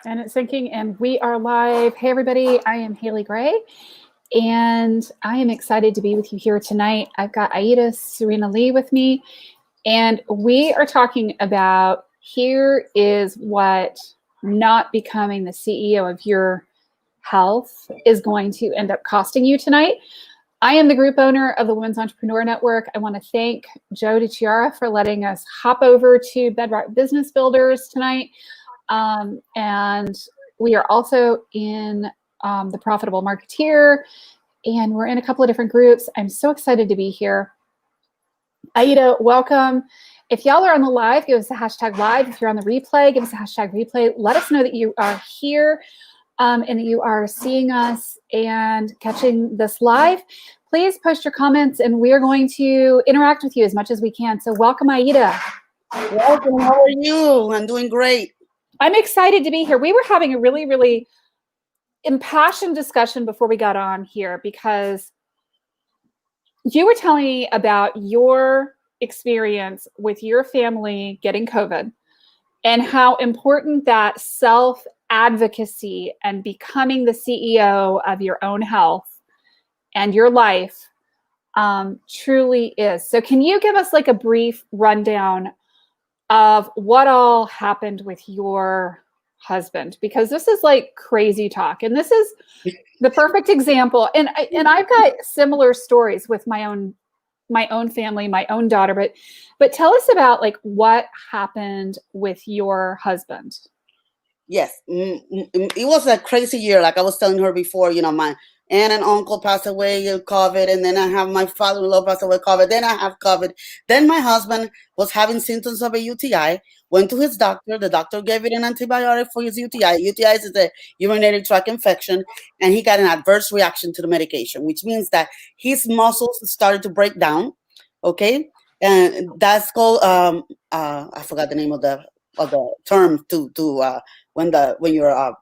And it's syncing, and we are live. Hey, everybody. I am Haley Gray, and I am excited to be with you here tonight. I've got Aida, Cirino Lee with me, and we are talking about here is what not becoming the CEO of your health is going to end up costing you tonight. I am the group owner of the Women's Entrepreneur Network. I want to thank Joe DiChiara for letting us hop over to Bedrock Business Builders tonight. And we are also in the Profitable Marketeer, and we're in a couple of different groups. I'm so excited to be here. Aida, welcome. If y'all are on the live, give us a hashtag live. If you're on the replay, give us a hashtag replay. Let us know that you are here and that you are seeing us and catching this live. Please post your comments, and we are going to interact with you as much as we can. So welcome, Aida. Welcome. How are you? I'm doing great. I'm excited to be here. We were having a really, really impassioned discussion before we got on here because you were telling me about your experience with your family getting COVID and how important that self-advocacy and becoming the CEO of your own health and your life truly is. So can you give us like a brief rundown of what all happened with your husband? Because this is like crazy talk, and this is the perfect example. And I've got similar stories with my own family, my own daughter. But tell us about like what happened with your husband. Yes, it was a crazy year. Like I was telling her before, my aunt and uncle passed away of COVID, and then I have my father-in-law passed away COVID. Then I have COVID. Then my husband was having symptoms of a UTI. Went to his doctor. The doctor gave it an antibiotic for his UTI. UTI is a urinary tract infection, and he got an adverse reaction to the medication, which means that his muscles started to break down. Okay, and that's called I forgot the name of the term when your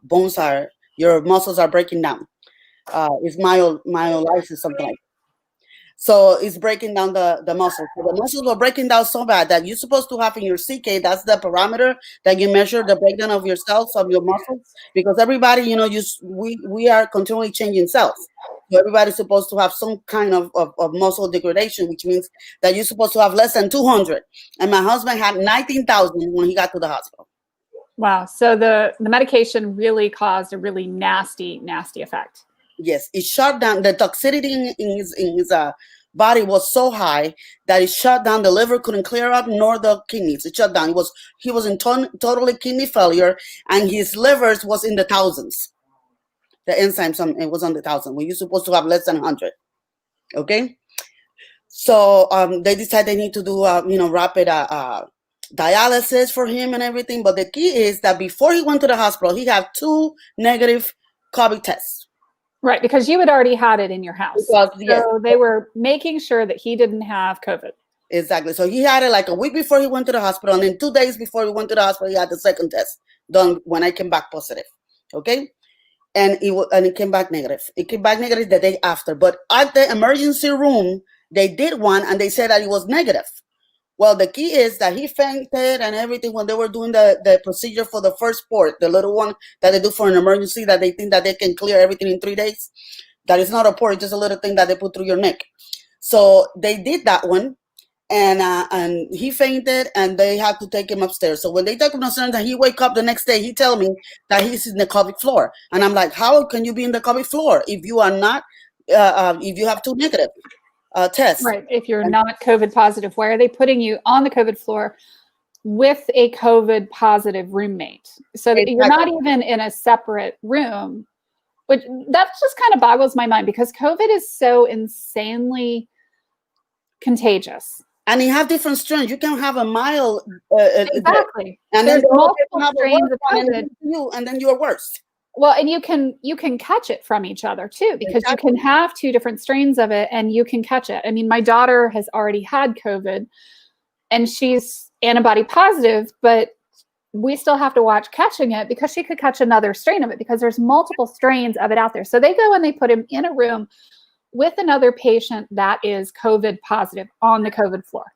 your muscles are breaking down. It's myelitis, something like that. So it's breaking down the muscles. So the muscles were breaking down so bad that you're supposed to have in your CK, that's the parameter that you measure the breakdown of your cells, of your muscles, because everybody, we are continually changing cells. So everybody's supposed to have some kind of muscle degradation, which means that you're supposed to have less than 200. And my husband had 19,000 when he got to the hospital. Wow. So the medication really caused a really nasty, nasty effect. Yes, it shut down the toxicity in his body was so high that it shut down. The liver couldn't clear up, nor the kidneys. It shut down. He was in totally kidney failure, and his livers was in the thousands. The enzymes it was on the thousand. When you're supposed to have less than 100. Okay, so they decided they need to do rapid dialysis for him and everything. But the key is that before he went to the hospital, he had 2 negative COVID tests. Right, because you had already had it in your house. Yes. So they were making sure that he didn't have COVID. Exactly. So he had it like a week before he went to the hospital, and then 2 days before he went to the hospital, he had the second test done when I came back positive. Okay, and it came back negative. It came back negative the day after. But at the emergency room, they did one, and they said that it was negative. Well, the key is that he fainted and everything when they were doing the procedure for the first port, the little one that they do for an emergency that they think that they can clear everything in 3 days. That is not a port, it's just a little thing that they put through your neck. So they did that one, and he fainted, and they had to take him upstairs. So when they took him upstairs and he wake up the next day, he tell me that he's in the COVID floor. And I'm like, how can you be in the COVID floor if you are not, if you have 2 negative? Test. Right. If you're not COVID positive, why are they putting you on the COVID floor with a COVID positive roommate? So that you're not even in a separate room, which that just kind of boggles my mind because COVID is so insanely contagious. And you have different strains. You can have a mild. Exactly. And there's then multiple strains of COVID. And then you're worse. Well, and you can catch it from each other too, because you can have 2 different strains of it and you can catch it. I mean, my daughter has already had COVID and she's antibody positive, but we still have to watch catching it because she could catch another strain of it because there's multiple strains of it out there. So they go and they put him in a room with another patient that is COVID positive on the COVID floor.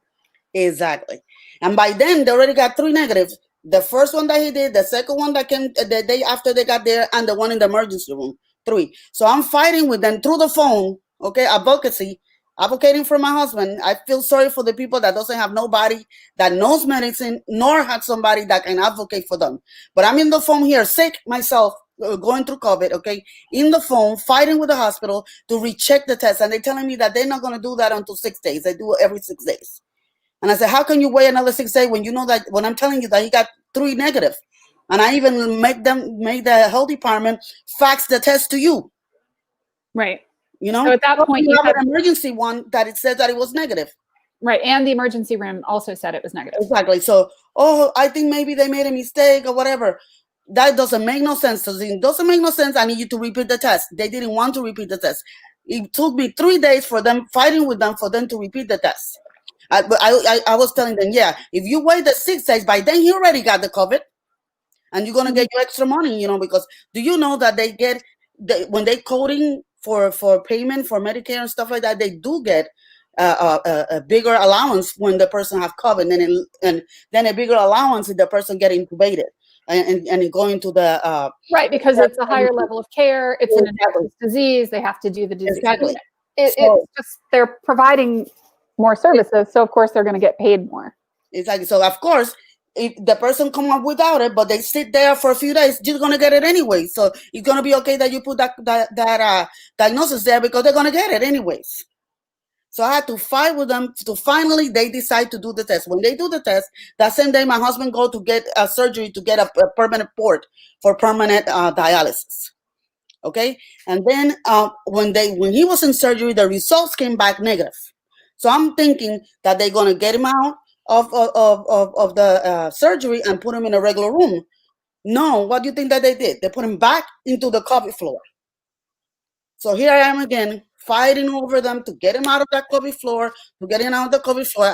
Exactly. And by then they already got 3 negatives. The first one that he did, the second one that came the day after they got there, and the one in the emergency room. 3. So I'm fighting with them through the phone, okay, advocating for my husband. I feel sorry for the people that doesn't have nobody that knows medicine, nor had somebody that can advocate for them. But I'm in the phone here, sick myself, going through COVID, okay, in the phone, fighting with the hospital to recheck the test. And they're telling me that they're not going to do that until 6 days. They do it every 6 days. And I said, how can you wait another 6 days when you know that when I'm telling you that he got 3 negative? And I even made the health department fax the test to you. Right. You know, so at that point, you have an emergency one that it said that it was negative. Right. And the emergency room also said it was negative. Exactly. So, I think maybe they made a mistake or whatever. That doesn't make no sense. It doesn't make no sense. I need you to repeat the test. They didn't want to repeat the test. It took me 3 days for them, fighting with them, for them to repeat the test. I was telling them, yeah, if you wait the 6 days, by then he already got the COVID, and you're gonna get your extra money, because do you know that they get when they coding for payment for Medicare and stuff like that, they do get a bigger allowance when the person have COVID, and then a bigger allowance if the person get intubated and going to the right, because it's a higher level of care. It's an infectious disease. They have to do the disease. Exactly. It's just they're providing more services, so of course they're going to get paid more. Exactly. So of course, if the person come up without it, but they sit there for a few days, you're gonna get it anyway. So it's gonna be okay that you put that diagnosis there, because they're gonna get it anyways. So I had to fight with them to finally they decide to do the test. When they do the test, that same day my husband go to get a surgery to get a permanent port for permanent dialysis. Okay, and then when he was in surgery, the results came back negative. So I'm thinking that they're gonna get him out of the surgery and put him in a regular room. No, what do you think that they did? They put him back into the COVID floor. So here I am again, fighting over them to get him out of that COVID floor, to get him out of the COVID floor.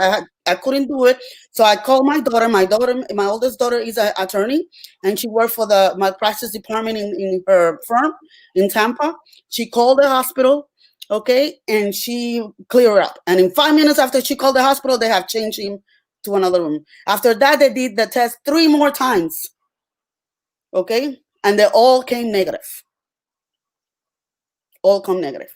I couldn't do it. So I called my daughter. My oldest daughter is an attorney, and she worked for the malpractice department in her firm in Tampa. She called the hospital, okay, and she cleared up. And in 5 minutes after she called the hospital, they have changed him to another room. After that, they did the test 3 more times, okay, and they all came negative. All come negative.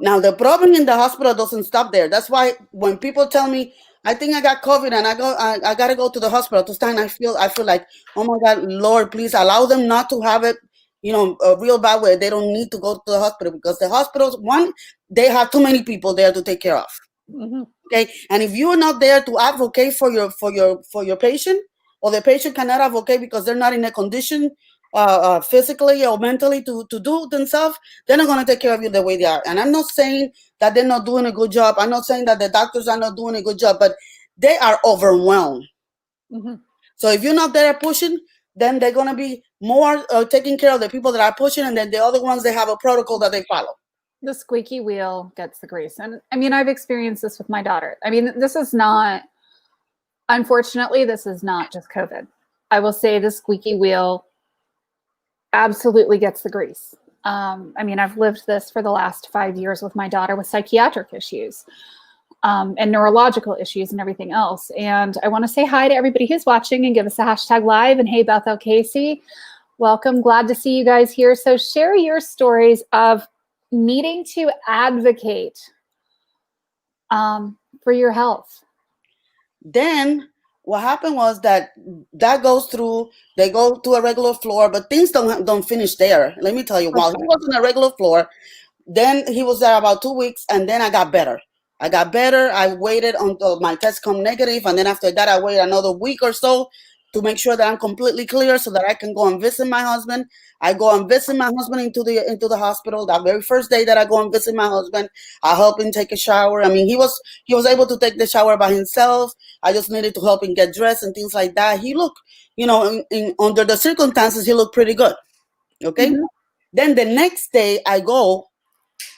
Now the problem in the hospital doesn't stop there. That's why when people tell me I think I got COVID and I gotta go to the hospital to stand, I feel like, oh my God, Lord, please allow them not to have it, a real bad way. They don't need to go to the hospital, because the hospitals, one, they have too many people there to take care of. Mm-hmm. Okay, and if you are not there to advocate for your patient, or the patient cannot advocate because they're not in a condition physically or mentally to do themselves, they're not going to take care of you the way they are. And I'm not saying that they're not doing a good job. I'm not saying that the doctors are not doing a good job, but they are overwhelmed. Mm-hmm. So if you're not there pushing, then they're going to be more taking care of the people that are pushing, and then the other ones, they have a protocol that they follow. The squeaky wheel gets the grease. And I mean, I've experienced this with my daughter. I mean, unfortunately, this is not just COVID. I will say the squeaky wheel absolutely gets the grease. I mean, I've lived this for the last 5 years with my daughter with psychiatric issues and neurological issues and everything else. And I want to say hi to everybody who's watching and give us a hashtag live. And hey, Bethel Casey, welcome. Glad to see you guys here. So share your stories of needing to advocate for your health. Then what happened was that goes through, they go to a regular floor, but things don't finish there. Let me tell you, while he was on a regular floor, then he was there about 2 weeks, and then I got better. I waited until my test come negative, and then after that, I waited another week or so to make sure that I'm completely clear so that I can go and visit my husband. I go and visit my husband into the hospital. That very first day that I go and visit my husband, I help him take a shower. I mean, he was able to take the shower by himself. I just needed to help him get dressed and things like that. He looked, under the circumstances, he looked pretty good. Okay. Mm-hmm. Then the next day I go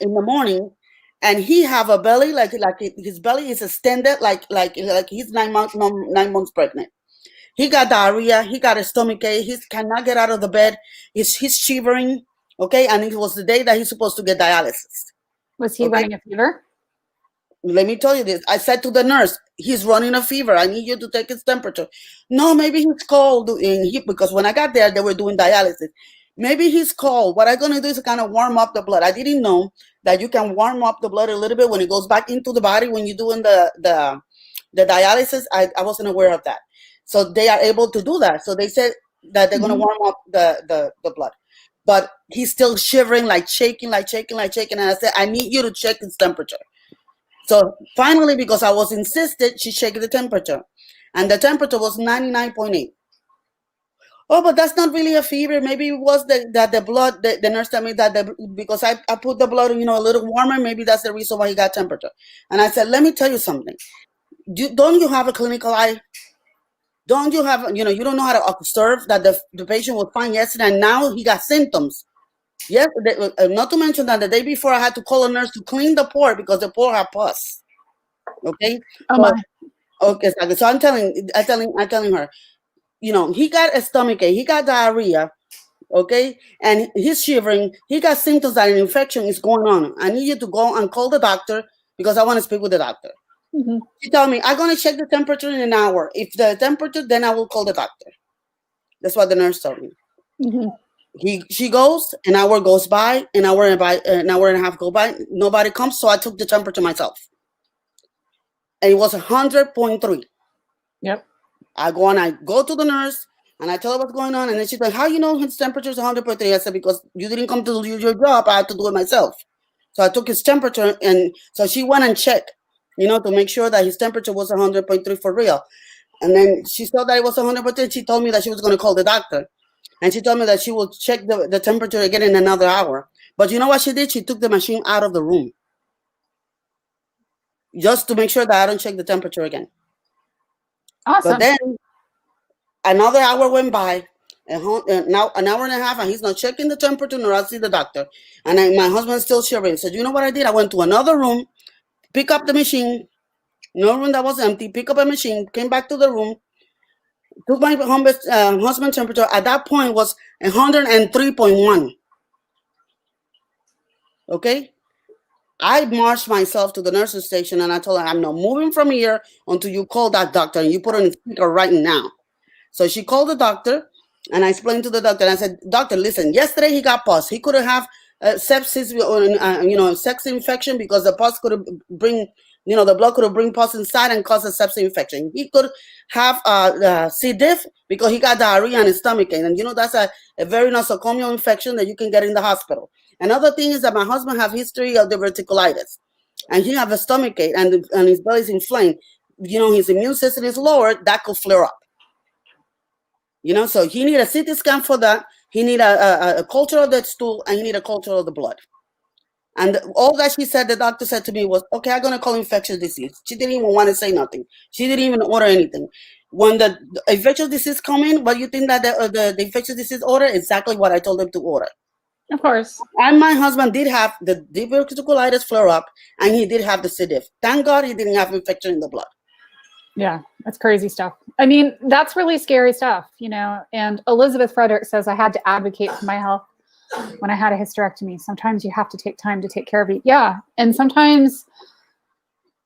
in the morning, and he have a belly like his belly is extended like he's 9 months pregnant. He got diarrhea. He got a stomach ache. He cannot get out of the bed. He's shivering. Okay, and it was the day that he's supposed to get dialysis. Was he running a fever? let me tell you this. I said to the nurse, he's running a fever. I need you to take his temperature. No, maybe he's cold. Because when I got there, they were doing dialysis. Maybe he's cold. What I'm going to do is kind of warm up the blood. I didn't know that you can warm up the blood a little bit when it goes back into the body when you're doing the dialysis. I wasn't aware of that. So they are able to do that. So they said that they're going to warm up the blood. But he's still shivering, like shaking. And I said, I need you to check his temperature. So finally, because I was insisted, she checked the temperature. And the temperature was 99.8. Oh, but that's not really a fever. Maybe it was that the blood, the nurse told me that because I put the blood, a little warmer, maybe that's the reason why he got temperature. And I said, let me tell you something. Don't you have a clinical eye? Don't you have, you don't know how to observe that the patient was fine yesterday and now he got symptoms. Yes, not to mention that the day before I had to call a nurse to clean the port because the port had pus. Okay? Okay, so I'm telling her, he got a stomach ache, he got diarrhea, okay, and he's shivering. He got symptoms that an infection is going on. I need you to go and call the doctor because I want to speak with the doctor. She told me, I'm going to check the temperature in an hour. If the temperature, then I will call the doctor. That's what the nurse told me. She goes, an hour goes by, an hour and a half go by. Nobody comes, so I took the temperature myself. And it was 100.3. Yep. I go to the nurse and I tell her what's going on. And then she's like, how you know his temperature is 100.3? I said, because you didn't come to do your job. I had to do it myself. So I took his temperature. And so she went and checked, to make sure that his temperature was 100.3 for real. And then she saw that it was 100.3. She told me that she was going to call the doctor. And she told me that she will check the temperature again in another hour. But you know what she did? She took the machine out of the room. Just to make sure that I don't check the temperature again. Awesome. But then another hour went by, and now an hour and a half, and he's not checking the temperature nor I see the doctor. And my husband's still shivering. So you know what I did? I went to another room, pick up the machine, no room that was empty, pick up a machine, came back to the room, took my husband's temperature. At that point was 103.1. Okay? I marched myself to the nurse's station and I told her, I'm not moving from here until you call that doctor and you put her in speaker right now. So she called the doctor and I explained to the doctor and I said, doctor, listen, yesterday he got pus. He could have sepsis, sex infection because the pus could bring, the blood could bring pus inside and cause a sepsis infection. He could have C. diff because he got diarrhea and his stomach ache. And, that's a very nosocomial infection that you can get in the hospital. Another thing is that my husband have history of diverticulitis and he have a stomach ache and his belly is inflamed. His immune system is lowered, that could flare up. So he need a CT scan for that. He need a culture of the stool and he need a culture of the blood. And all that she said, the doctor said to me was, okay, I'm going to call infectious disease. She didn't even want to say nothing. She didn't even order anything. When the infectious disease come in, what do you think that the infectious disease order? Exactly what I told them to order. Of course. And my husband did have the diverticulitis flare up and he did have the C. diff. Thank God he didn't have infection in the blood. Yeah, that's crazy stuff. I mean, that's really scary stuff, and Elizabeth Frederick says I had to advocate for my health when I had a hysterectomy. Sometimes you have to take time to take care of it. Yeah. And sometimes,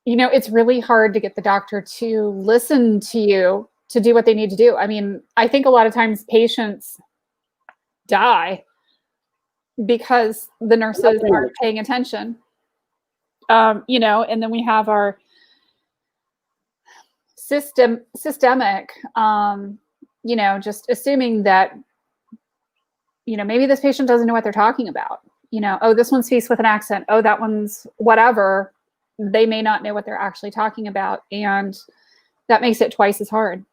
it's really hard to get the doctor to listen to you to do what they need to do. I mean, I think a lot of times patients die because the nurses aren't paying attention. And then we have our systemic, just assuming that, maybe this patient doesn't know what they're talking about. Oh, this one speaks with an accent. Oh, that one's whatever. They may not know what they're actually talking about. And that makes it twice as hard.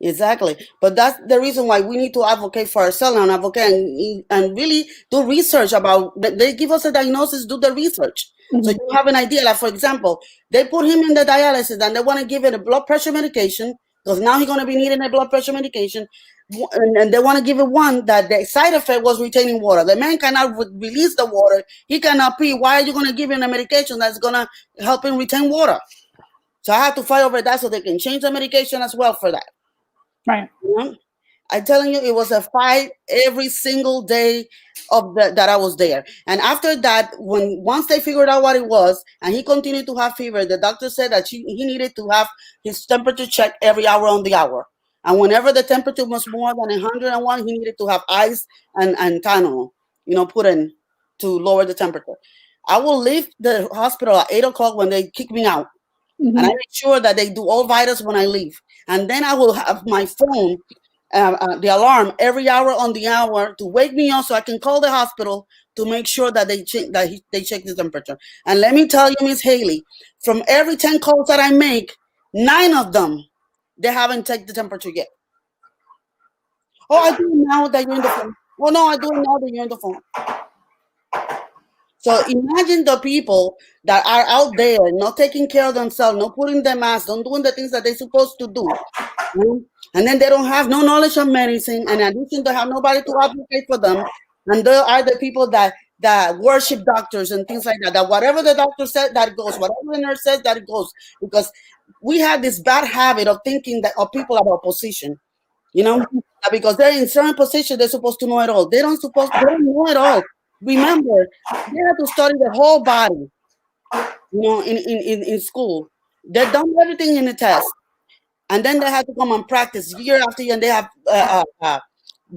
Exactly. But that's the reason why we need to advocate for ourselves and advocate and really do research about, they give us a diagnosis, do the research. So you have an idea. Like, for example, they put him in the dialysis and they want to give it a blood pressure medication because now he's going to be needing a blood pressure medication. And they want to give it one that the side effect was retaining water. The man cannot release the water. He cannot pee. Why are you going to give him a medication that's going to help him retain water? So I have to fight over that so they can change the medication as well for that. Right. I'm telling you, it was a fight every single day that I was there. And after that, once they figured out what it was, and he continued to have fever, the doctor said that he needed to have his temperature checked every hour on the hour. And whenever the temperature was more than 101, he needed to have ice and Tylenol, put in to lower the temperature. I will leave the hospital at 8 o'clock when they kick me out. Mm-hmm. And I make sure that they do all vitals when I leave. And then I will have my phone, the alarm every hour on the hour to wake me up so I can call the hospital to make sure that they check the temperature. And let me tell you, Miss Haley, from every 10 calls that I make, 9 of them, they haven't checked the temperature yet. Oh, I do it now that you're in the phone. Oh, no, I do it now that you're in the phone. So imagine the people that are out there not taking care of themselves, not putting their mask, not doing the things that they're supposed to do. And then they don't have no knowledge of medicine. And in addition, they have nobody to advocate for them. And there are the people that worship doctors and things like that. That whatever the doctor said, that goes. Whatever the nurse says, that it goes. Because we have this bad habit of thinking that of people about position. Because they're in certain position, they're supposed to know it all. They don't know it all. Remember, they have to study the whole body. In school, they've done everything in the test, and then they have to come and practice year after year, and they have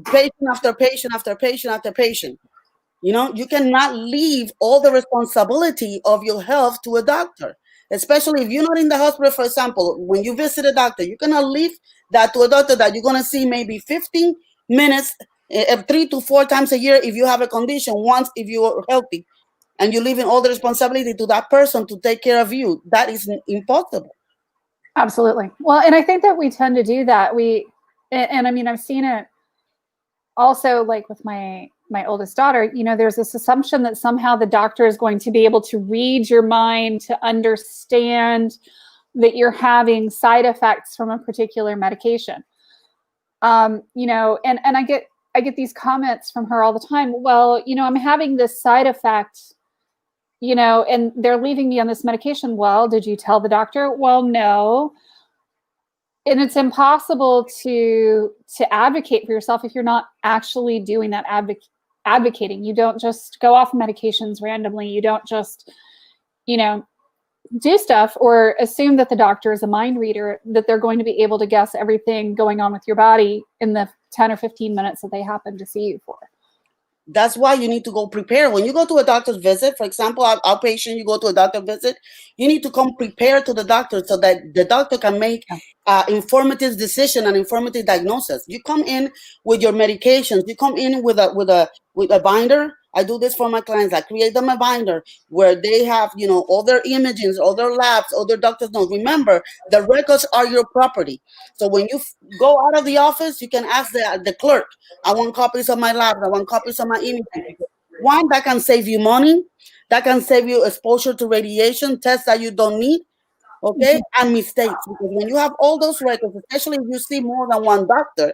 patient after patient after patient after patient. You cannot leave all the responsibility of your health to a doctor, especially if you're not in the hospital. For example, when you visit a doctor, you cannot leave that to a doctor that you're going to see maybe 15 minutes, 3 to 4 times a year if you have a condition, once if you are healthy, and you're leaving all the responsibility to that person to take care of you. That is impossible. Absolutely. Well, and I think that we tend to do that. And I mean, I've seen it also, like with my oldest daughter. There's this assumption that somehow the doctor is going to be able to read your mind, to understand that you're having side effects from a particular medication. And I get these comments from her all the time. Well, I'm having this side effect, and they're leaving me on this medication. Well, did you tell the doctor? Well, no. And it's impossible to advocate for yourself if you're not actually doing that advocating. You don't just go off medications randomly. You don't just, do stuff or assume that the doctor is a mind reader, that they're going to be able to guess everything going on with your body in the 10 or 15 minutes that they happen to see you for. That's why you need to go prepare. When you go to a doctor's visit, for example, outpatient, you go to a doctor visit, you need to come prepared to the doctor so that the doctor can make informative decision and informative diagnosis. You come in with your medications. You come in with a binder. I do this for my clients. I create them a binder where they have, all their imagings, all their labs, all their doctor's notes. Remember, the records are your property. So when you go out of the office, you can ask the clerk, I want copies of my labs. I want copies of my imaging. One, that can save you money. That can save you exposure to radiation, tests that you don't need. Okay, and mistakes. Because when you have all those records, especially if you see more than one doctor,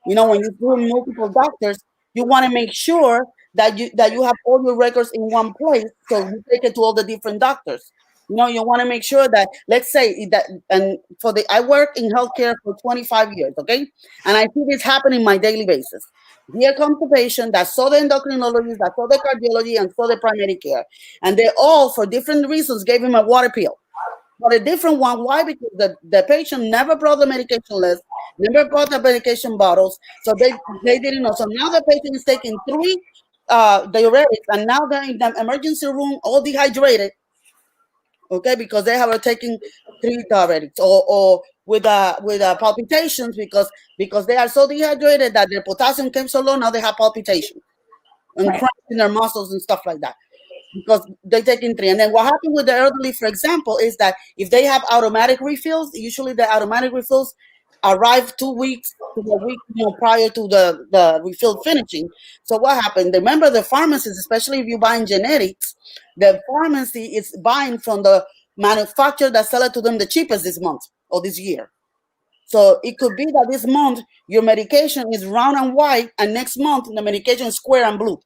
when you do multiple doctors, you want to make sure that you have all your records in one place, so you take it to all the different doctors. You want to make sure that, let's say that, and I work in healthcare for 25 years, okay, and I see this happen in my daily basis. Here comes the patient that saw the endocrinologist, that saw the cardiology, and saw the primary care, and they all, for different reasons, gave him a water pill. But a different one. Why? Because the patient never brought the medication list, never brought the medication bottles, so they didn't know. So now the patient is taking 3 diuretics, and now they're in the emergency room all dehydrated. Okay, because they have taken 3 diuretics, or with palpitations because they are so dehydrated that their potassium came so low. Now they have palpitations and cramps in their muscles and stuff like that, because they take in 3. And then what happened with the elderly, for example, is that if they have automatic refills, usually the automatic refills arrive 2 weeks to a week prior to the refill finishing. So what happened? Remember, the pharmacist, especially if you're buying generics, the pharmacy is buying from the manufacturer that sell it to them the cheapest this month or this year. So it could be that this month your medication is round and white, and next month the medication is square and blue,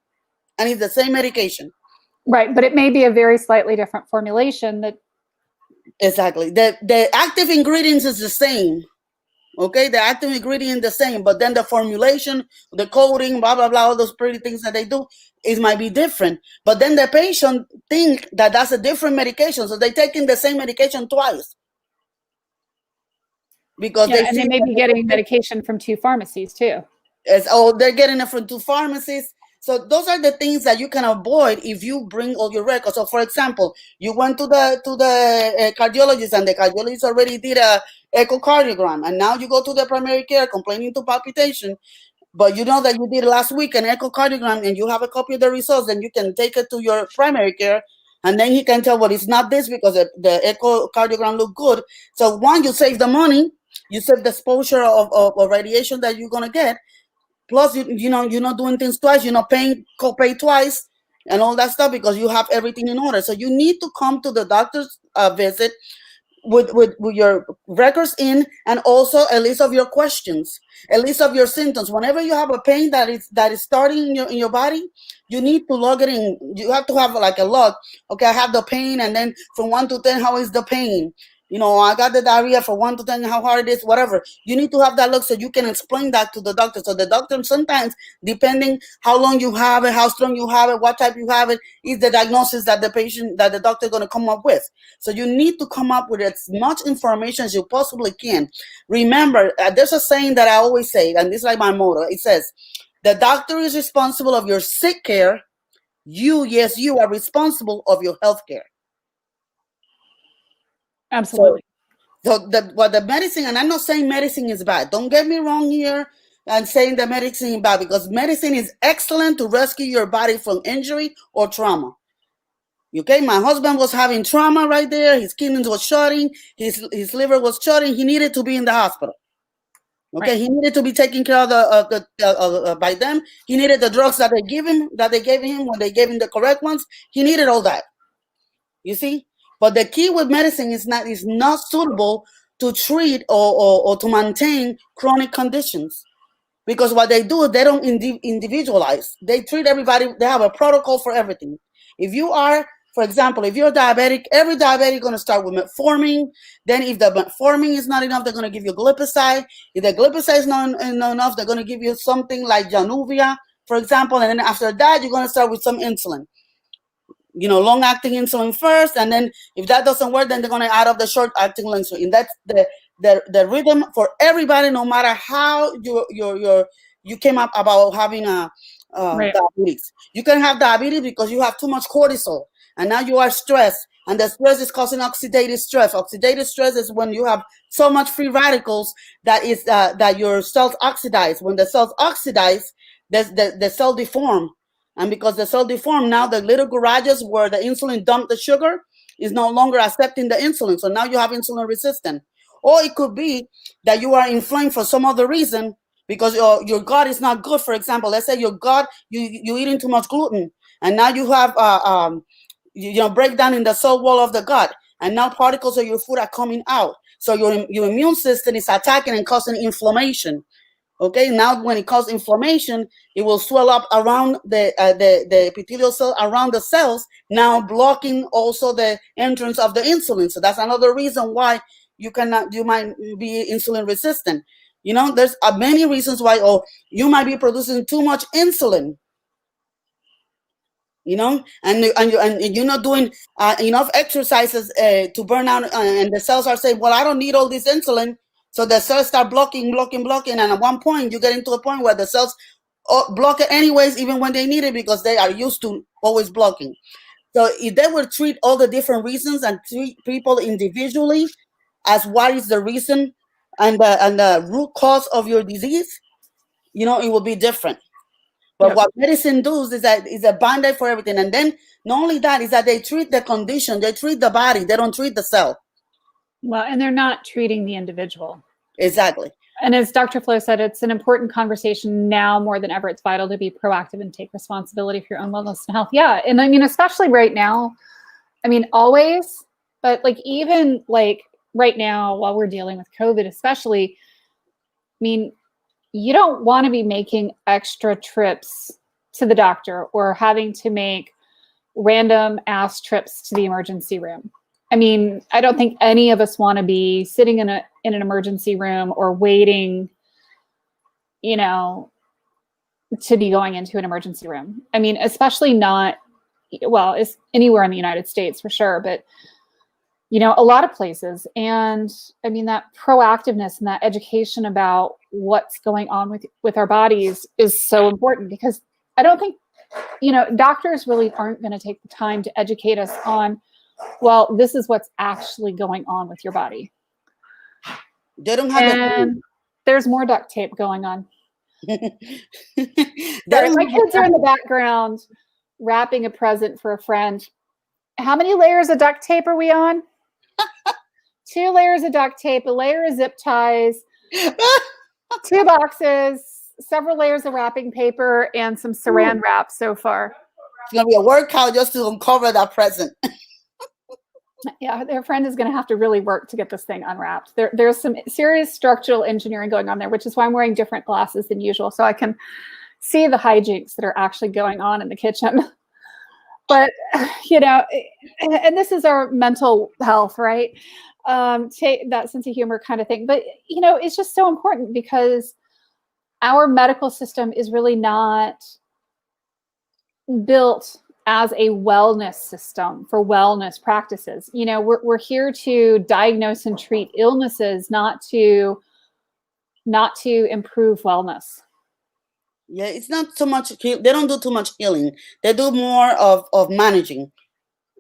and it's the same medication. Right, but it may be a very slightly different formulation. That exactly, the active ingredients is the same, Okay, the active ingredient the same, but then the formulation, the coating, blah blah blah, all those pretty things that they do, it might be different. But then the patient think that that's a different medication, so they taking the same medication twice because Yeah, they and see they may that be getting medication from 2 pharmacies too. they're getting it from 2 pharmacies. So those are the things that you can avoid if you bring all your records. So, for example, you went to the cardiologist, and the cardiologist already did a echocardiogram, and now you go to the primary care complaining to palpitation, but you know that you did last week an echocardiogram, and you have a copy of the results, then you can take it to your primary care, and then he can tell, well, it's not this because the echocardiogram looked good. So one, you save the money, you save the exposure of radiation that you're gonna get. Plus, you're not doing things twice. You're not paying copay twice and all that stuff because you have everything in order. So you need to come to the doctor's visit with your records in, and also a list of your questions, a list of your symptoms. Whenever you have a pain that is starting in your body, you need to log it in. You have to have like a log. Okay, I have the pain, and then from 1 to 10, how is the pain? I got the diarrhea for 1 to 10, how hard it is, whatever. You need to have that log so you can explain that to the doctor. So the doctor, sometimes, depending how long you have it, how strong you have it, what type you have it, is the diagnosis that the doctor is going to come up with. So you need to come up with as much information as you possibly can. Remember, there's a saying that I always say, and this is like my motto. It says, the doctor is responsible of your sick care. You are responsible of your health care. Absolutely. So the medicine, and I'm not saying medicine is bad. Don't get me wrong here and saying that medicine is bad, because medicine is excellent to rescue your body from injury or trauma. Okay, my husband was having trauma right there. His kidneys was shutting. His liver was shutting. He needed to be in the hospital. Okay, right. He needed to be taken care of by them. He needed the drugs that they gave him when they gave him the correct ones. He needed all that. You see, but the key with medicine is not suitable to treat or to maintain chronic conditions, because what they do is they don't individualize. They treat everybody. They have a protocol for everything. If you are, for example, if you're diabetic, every diabetic is going to start with metformin. Then if the metformin is not enough, they're going to give you glipizide. If the glipizide is not enough, they're going to give you something like Januvia, for example. And then after that, you're going to start with some insulin. Long-acting insulin first, and then if that doesn't work, then they're going to add up the short-acting insulin. That's the rhythm for everybody, no matter how you came up about having Right. diabetes. You can have diabetes because you have too much cortisol, and now you are stressed, and the stress is causing oxidative stress. Oxidative stress is when you have so much free radicals that your cells oxidize. When the cells oxidize, the cell deform. And because the cell deformed, now the little garages where the insulin dumped the sugar is no longer accepting the insulin. So now you have insulin resistant. Or it could be that you are inflamed for some other reason, because your gut is not good. For example, let's say your gut, you're eating too much gluten, and now you have breakdown in the cell wall of the gut, and now particles of your food are coming out. So your immune system is attacking and causing inflammation. Okay, now when it causes inflammation, it will swell up around the epithelial cell, around the cells, now blocking also the entrance of the insulin. So that's another reason why you might be insulin resistant. There's many reasons why. You might be producing too much insulin. And you're not doing enough exercises to burn out, and the cells are saying, well, I don't need all this insulin. So the cells start blocking, and at one point you get into a point where the cells block it anyways, even when they need it, because they are used to always blocking. So if they would treat all the different reasons and treat people individually as what is the reason and the root cause of your disease, it will be different. But what medicine does is that it's a band-aid for everything. And then not only that, is that they treat the condition, they treat the body, they don't treat the cell. Well, and they're not treating the individual. Exactly. And as Dr. Flo said, it's an important conversation now more than ever. It's vital to be proactive and take responsibility for your own wellness and health. Yeah. And I mean, especially right now, I mean, always, but even right now, while we're dealing with COVID, especially, I mean, you don't want to be making extra trips to the doctor or having to make random ass trips to the emergency room. I mean, I don't think any of us want to be sitting in in an emergency room or waiting, to be going into an emergency room. I mean, especially not, well, it's anywhere in the United States for sure, but a lot of places. And I mean, that proactiveness and that education about what's going on with our bodies is so important, because I don't think, doctors really aren't going to take the time to educate us on, well, this is what's actually going on with your body. They don't have there's more duct tape going on. Sorry, my kids are in the background wrapping a present for a friend. How many layers of duct tape are we on? 2 layers of duct tape, a layer of zip ties, 2 boxes, several layers of wrapping paper, and some saran wrap so far. It's going to be a workout just to uncover that present. Yeah, their friend is going to have to really work to get this thing unwrapped. There's some serious structural engineering going on there, which is why I'm wearing different glasses than usual, so I can see the hijinks that are actually going on in the kitchen. But, and this is our mental health, right? Take that sense of humor kind of thing. But, it's just so important, because our medical system is really not built as a wellness system for wellness practices. We're here to diagnose and treat illnesses, not to improve wellness. Yeah, it's not so much. They don't do too much healing. They do more of managing.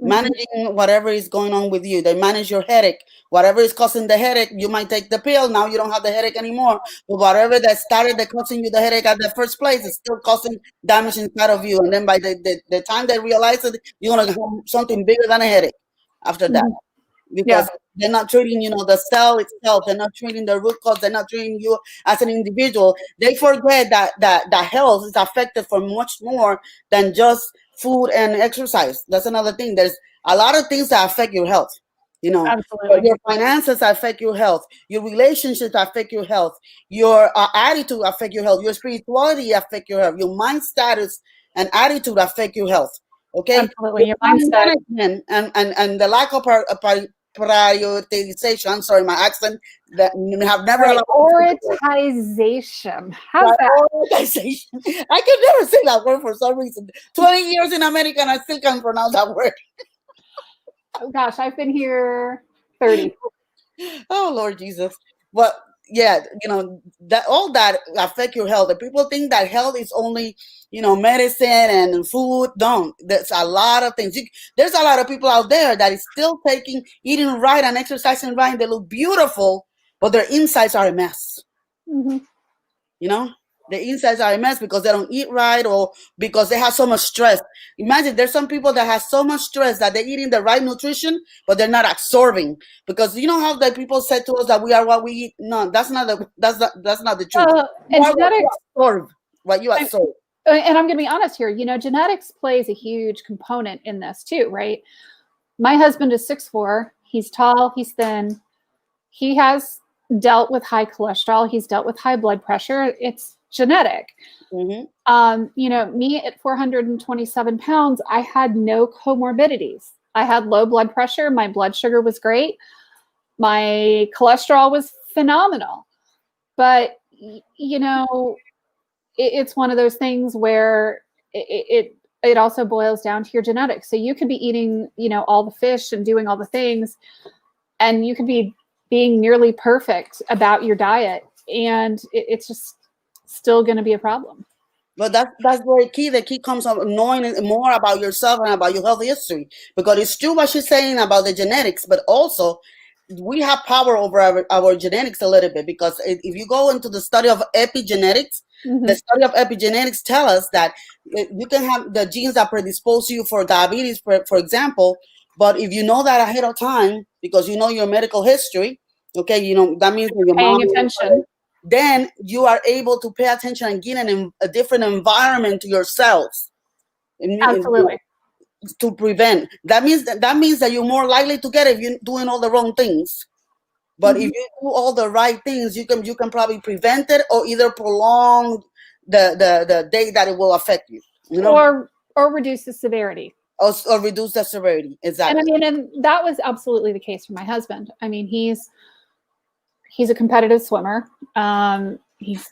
Managing whatever is going on with you. They manage your headache. Whatever is causing the headache, you might take the pill. Now you don't have the headache anymore. But whatever that started that causing you the headache at the first place is still causing damage inside of you. And then by the time they realize it, you're going to have something bigger than a headache after that. Because they're not treating, the cell itself. They're not treating the root cause. They're not treating you as an individual. They forget that health is affected for much more than just food and exercise. That's another thing. There's a lot of things that affect your health. Absolutely. Your finances affect your health. Your relationships affect your health. Your attitude affect your health. Your spirituality affect your health. Your mind status and attitude affect your health. Okay. Absolutely. Your mindset and the lack of prioritization. I'm sorry, my accent that have never prioritization. How's that? Prioritization. I can never say that word for some reason. 20 years in America and I still can't pronounce that word. Oh gosh, I've been here 30. Oh Lord Jesus. But yeah, that all that affect your health. And people think that health is only, medicine and food. Don't. There's a lot of things. There's a lot of people out there that is still eating right and exercising right. They look beautiful, but their insides are a mess. The insides are a mess because they don't eat right or because they have so much stress. Imagine there's some people that have so much stress that they're eating the right nutrition, but they're not absorbing. Because you know how the people said to us that we are what we eat? No, that's not the truth. And genetics absorb what you absorb. And I'm going to be honest here. Genetics plays a huge component in this too, right? My husband is 6'4". He's tall. He's thin. He has dealt with high cholesterol. He's dealt with high blood pressure. It's genetic. Me at 427 pounds, I had no comorbidities. I had low blood pressure. My blood sugar was great. My cholesterol was phenomenal. But, it's one of those things where it also boils down to your genetics. So you could be eating, all the fish and doing all the things, and you could be being nearly perfect about your diet. And it's just still going to be a problem. But that's very key. The key comes from knowing more about yourself and about your health history. Because it's true what she's saying about the genetics, but also we have power over our genetics a little bit. Because if you go into the study of epigenetics, the study of epigenetics tell us that you can have the genes that predispose you for diabetes, for example. But if you know that ahead of time, because you know your medical history, okay, that means that your paying attention. Then you are able to pay attention and get a different environment to yourselves. Absolutely. To prevent. That means that you're more likely to get it if you're doing all the wrong things. But if you do all the right things, you can probably prevent it or either prolong the day that it will affect you. Or reduce the severity. Or reduce the severity. Exactly. And that was absolutely the case for my husband. I mean, he's a competitive swimmer. He's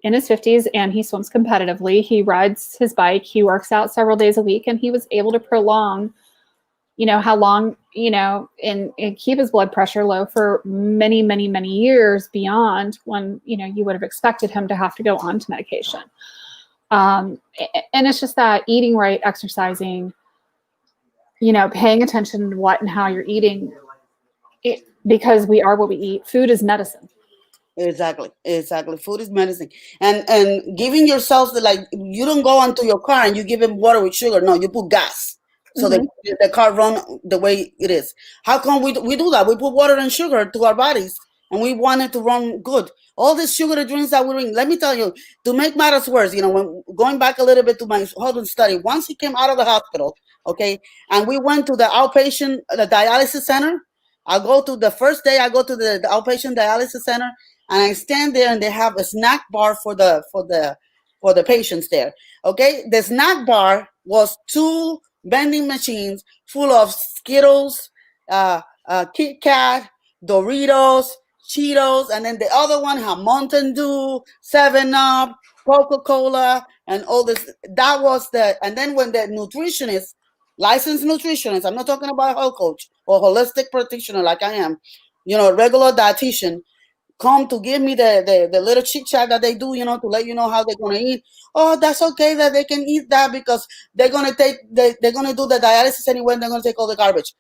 in his 50s and he swims competitively. He rides his bike. He works out several days a week, and he was able to prolong, how long, and keep his blood pressure low for many, many, many years beyond when, you would have expected him to have to go on to medication. And it's just that eating right, exercising, paying attention to what and how you're eating, because we are what we eat. Food is medicine. Exactly. Food is medicine, and giving yourself you don't go onto your car and you give him water with sugar. No, you put gas, so the car run the way it is. How come we do that? We put water and sugar to our bodies, and we want it to run good. All these sugary drinks that we drink. Let me tell you, to make matters worse, when going back a little bit to my husband's study, once he came out of the hospital, okay, and we went to the outpatient, the dialysis center. I go to the first day. I go to the outpatient dialysis center. And I stand there, and they have a snack bar for the patients there. Okay, the snack bar was 2 vending machines full of Skittles, Kit Kat, Doritos, Cheetos, and then the other one had Mountain Dew, 7-Up, Coca-Cola, and all this. That was and then when the nutritionist, licensed nutritionist, I'm not talking about a health coach or holistic practitioner like I am, regular dietitian, come to give me the little chit chat that they do, to let you know how they're gonna eat. Oh, that's okay that they can eat that because they're gonna they're gonna do the dialysis anyway, and they're gonna take all the garbage.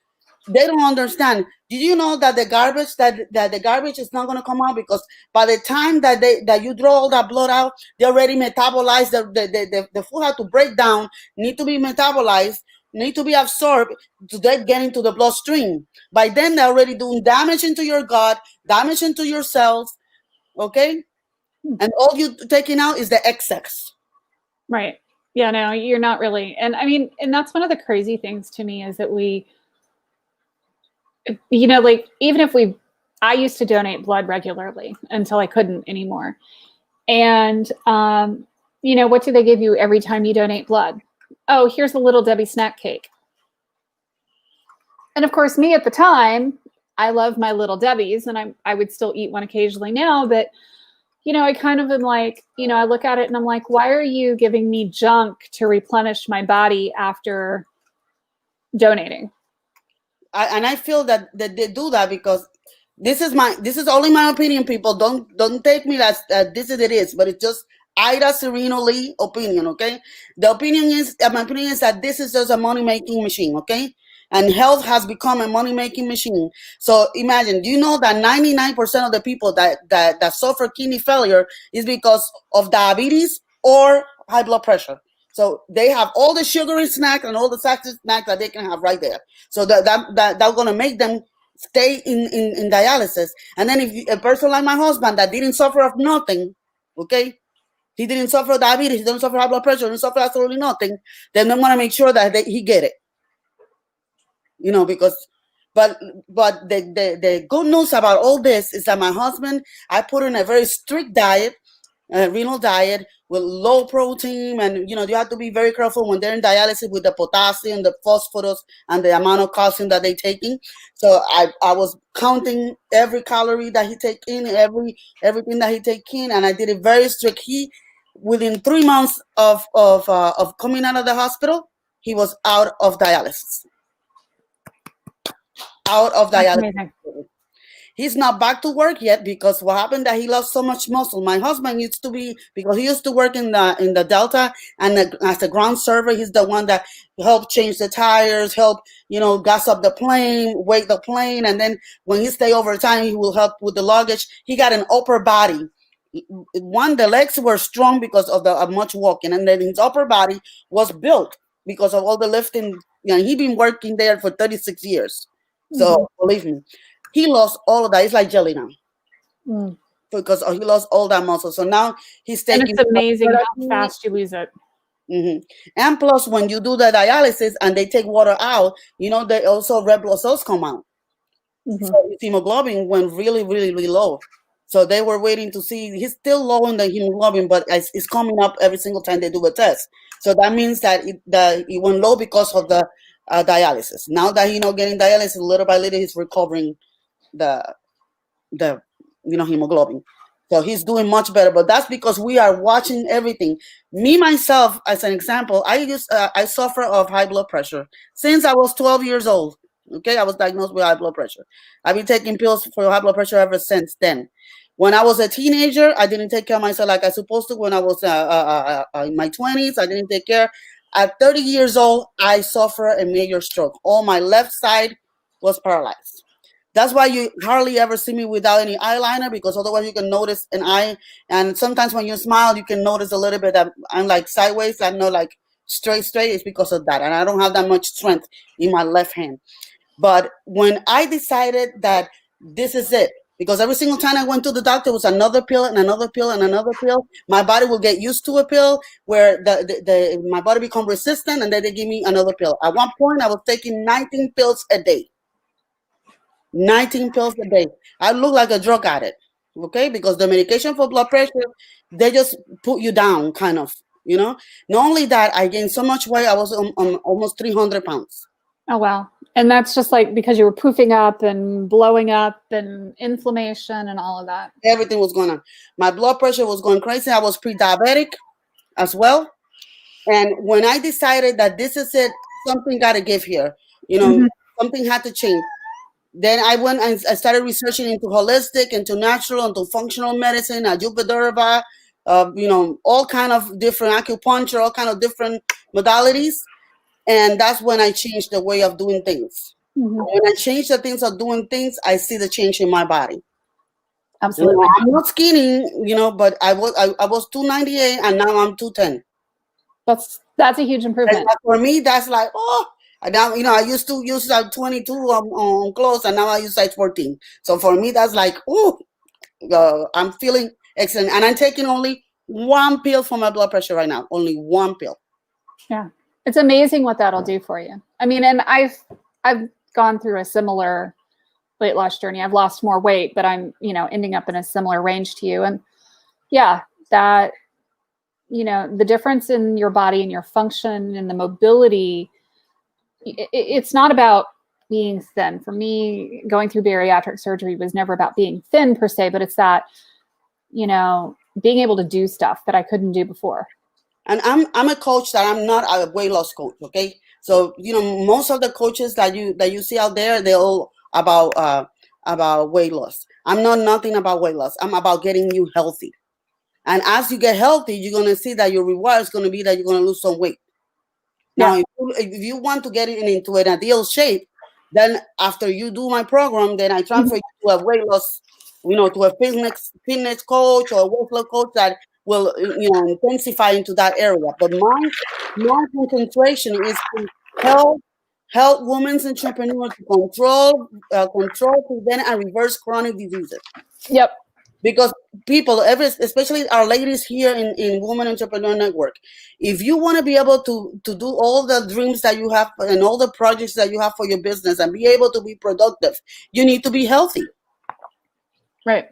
They don't understand. Did you know that the garbage is not gonna come out, because by the time that you draw all that blood out, they already metabolized the food had to break down, need to be metabolized, need to be absorbed to get into the bloodstream. By then, they're already doing damage into your gut, damage into your cells, okay? And all you're taking out is the excess. Right. Yeah, no, you're not really. And I mean, and that's one of the crazy things to me is that we, even if I used to donate blood regularly until I couldn't anymore. And, what do they give you every time you donate blood? Oh, here's a Little Debbie snack cake. And of course, me at the time, I love my Little Debbies, and I would still eat one occasionally now, but I kind of am like, I look at it and I'm like, why are you giving me junk to replenish my body after donating? I feel that they do that because this is only my opinion, people. Don't take me as this is it is, but it's just Aida Cirino Lee opinion, okay? My opinion is that this is just a money-making machine, okay? And health has become a money-making machine. So imagine, do you know that 99% of the people that suffer kidney failure is because of diabetes or high blood pressure? So they have all the sugary snacks and all the saturated snacks that they can have right there. So that's going to make them stay in dialysis. And then if a person like my husband that didn't suffer of nothing, okay, he didn't suffer diabetes, he didn't suffer high blood pressure, he didn't suffer absolutely nothing, then I'm going to make sure that he get it. Because, but the good news about all this is that my husband, I put in a very strict diet, a renal diet with low protein, and you have to be very careful when they're in dialysis with the potassium, the phosphorus, and the amount of calcium that they're taking. So I was counting every calorie that he take in, everything that he take in, and I did it very strict. He, within 3 months of coming out of the hospital, he was out of dialysis. Out of dialysis. He's not back to work yet because what happened that he lost so much muscle. My husband used to be, because he used to work in the Delta, and as a ground server, he's the one that helped change the tires, help gas up the plane, wake the plane, and then when he stay overtime, he will help with the luggage. He got an upper body. The legs were strong because of the much walking, and then his upper body was built because of all the lifting. He'd been working there for 36 years. So believe me, he lost all of that. It's like jelly now because he lost all that muscle. So now he's taking. And it's amazing how fast you lose it. Mm-hmm. And plus, when you do the dialysis and they take water out, they also red blood cells come out. So his hemoglobin went really, really, really low. So they were waiting to see. He's still low in the hemoglobin, but it's coming up every single time they do a test. So that means that it went low because of the dialysis. Now that he's getting dialysis, little by little, he's recovering the hemoglobin. So he's doing much better, but that's because we are watching everything. Me myself, as an example, I suffer of high blood pressure since I was 12 years old. Okay, I was diagnosed with high blood pressure. I've been taking pills for high blood pressure ever since then. When I was a teenager, I didn't take care of myself like I supposed to. When I was in my 20s, I didn't take care. At 30 years old, I suffer a major stroke. All my left side was paralyzed. That's why you hardly ever see me without any eyeliner, because otherwise you can notice an eye. And sometimes when you smile, you can notice a little bit that I'm like sideways. I'm not like straight. It's because of that. And I don't have that much strength in my left hand. But when I decided that this is it, because every single time I went to the doctor, it was another pill and another pill and another pill. My body will get used to a pill where my body become resistant, and then they give me another pill. At one point, I was taking 19 pills a day. 19 pills a day. I look like a drug addict, okay? Because the medication for blood pressure, they just put you down, kind of, Not only that, I gained so much weight. I was on almost 300 pounds. Oh, wow. And that's just like because you were poofing up and blowing up and inflammation and all of that. Everything was going on. My blood pressure was going crazy. I was pre-diabetic as well. And when I decided that this is it, something got to give here, something had to change. Then I went and I started researching into holistic, into natural, into functional medicine, Ayurveda, all kind of different acupuncture, all kind of different modalities. And that's when I changed the way of doing things. Mm-hmm. When I change the things of doing things, I see the change in my body. Absolutely. I'm not skinny, but I was 298 and now I'm 210. That's a huge improvement. And for me, that's like, now, I used to use like 22 on clothes, and now I use size 14. So for me, that's like, I'm feeling excellent. And I'm taking only one pill for my blood pressure right now. Only one pill. Yeah. It's amazing what that'll do for you. I mean, and I've gone through a similar weight loss journey. I've lost more weight, but I'm, ending up in a similar range to you. And yeah, that, the difference in your body and your function and the mobility, it's not about being thin. For me, going through bariatric surgery was never about being thin per se, but it's that, being able to do stuff that I couldn't do before. And I'm a coach that I'm not a weight loss coach. Okay. So, most of the coaches that you see out there, they're all about weight loss. I'm not nothing about weight loss. I'm about getting you healthy. And as you get healthy, you're going to see that your reward is going to be that you're going to lose some weight. Now, if you want to get into an ideal shape, then after you do my program, then I transfer you to a weight loss, to a fitness coach or a weight loss coach that will, intensify into that area. But my concentration is to help women's entrepreneurs to control, prevent, and reverse chronic diseases. Yep. Because people, especially our ladies here in Women Entrepreneur Network, if you want to be able to do all the dreams that you have and all the projects that you have for your business and be able to be productive, you need to be healthy. Right.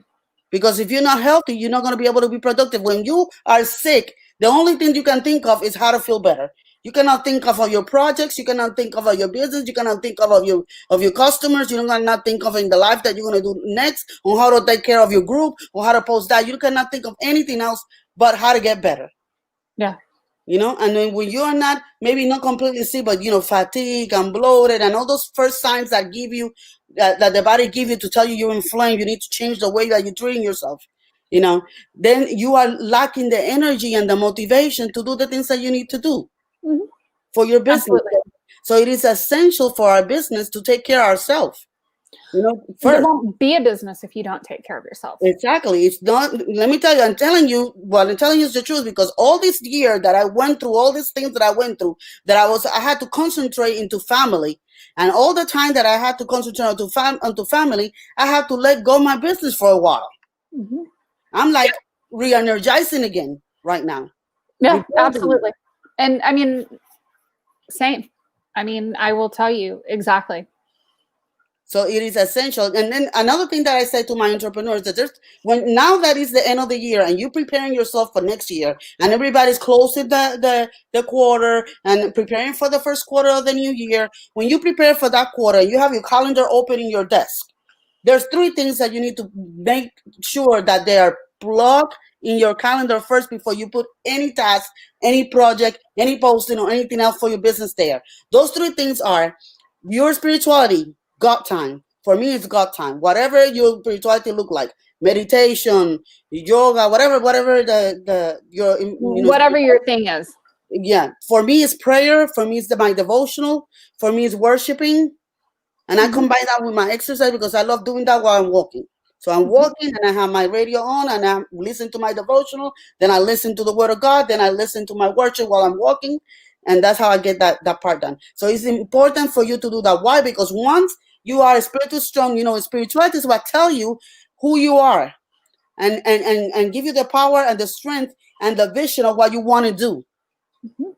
Because if you're not healthy, you're not going to be able to be productive. When you are sick, the only thing you can think of is how to feel better. You cannot think of your projects. You cannot think of your business. You cannot think of your customers. You cannot think of in the life that you're going to do next, on how to take care of your group, or how to post that. You cannot think of anything else but how to get better. Yeah. And then when you are not, maybe not completely sick, but, fatigue and bloated and all those first signs that give you, that the body give you to tell you you're inflamed, you need to change the way that you're treating yourself, then you are lacking the energy and the motivation to do the things that you need to do for your business. Absolutely. So it is essential for our business to take care of ourselves. First. It won't be a business if you don't take care of yourself. Exactly. It's not. Let me tell you. I'm telling you is the truth, because all this year that I went through, all these things that I went through, I had to concentrate into family, and all the time that I had to concentrate onto family, I had to let go of my business for a while. Mm-hmm. I'm like re-energizing again right now. Yeah, absolutely. And I mean, same. I mean, I will tell you exactly. So it is essential. And then another thing that I say to my entrepreneurs, that now that is the end of the year and you're preparing yourself for next year, and everybody's closing the quarter and preparing for the first quarter of the new year. When you prepare for that quarter, you have your calendar open in your desk. there's three things that you need to make sure that they are plugged in your calendar first before you put any task, any project, any posting, or anything else for your business there. Those three things are your spirituality, God time. For me, it's God time. Whatever your spirituality look like, meditation, yoga, whatever the your Whatever your thing is. yeah. For me, it's prayer. For me, it's my devotional. For me, it's worshiping. And I combine that with my exercise because I love doing that while I'm walking. So I'm walking and I have my radio on and I listen to my devotional. Then I listen to the word of God. Then I listen to my worship while I'm walking. And that's how I get that part done. So it's important for you to do that. Why? Because once you are spiritually strong, spirituality is what tell you who you are and give you the power and the strength and the vision of what you want to do.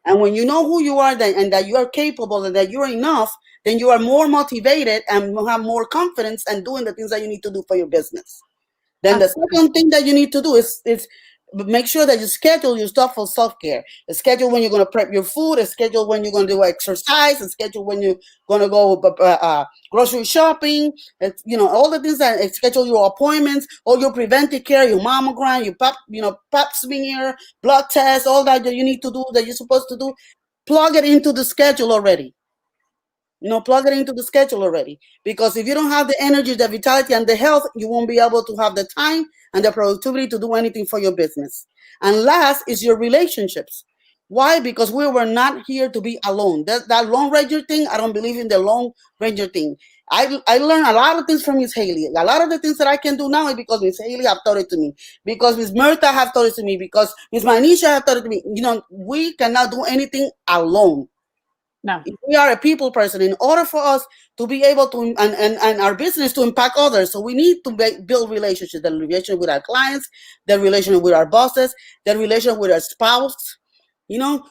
And when you know who you are and that you are capable and that you're enough, then you are more motivated and you have more confidence in doing the things that you need to do for your business. Then the second thing that you need to do is make sure that you schedule your stuff for self-care. A schedule when you're going to prep your food, a schedule when you're going to do exercise, a schedule when you're going to go grocery shopping, all the things that schedule your appointments, all your preventive care, your mammogram, your pap smear, blood tests, all that you need to do that you're supposed to do. Plug it into the schedule already. Plug it into the schedule already. Because if you don't have the energy, the vitality, and the health, you won't be able to have the time and the productivity to do anything for your business. And last is your relationships. Why? Because we were not here to be alone. That Lone Ranger thing, I don't believe in the Lone Ranger thing. I learned a lot of things from Miss Haley. A lot of the things that I can do now is because Miss Haley have taught it to me. Because Miss Mirtha have taught it to me. Because Miss Manisha have taught it to me. We cannot do anything alone. No. If we are a people person, in order for us to be able to and our business to impact others, so we need to build relationships. The relationship with our clients, the relationship with our bosses, the relationship with our spouse.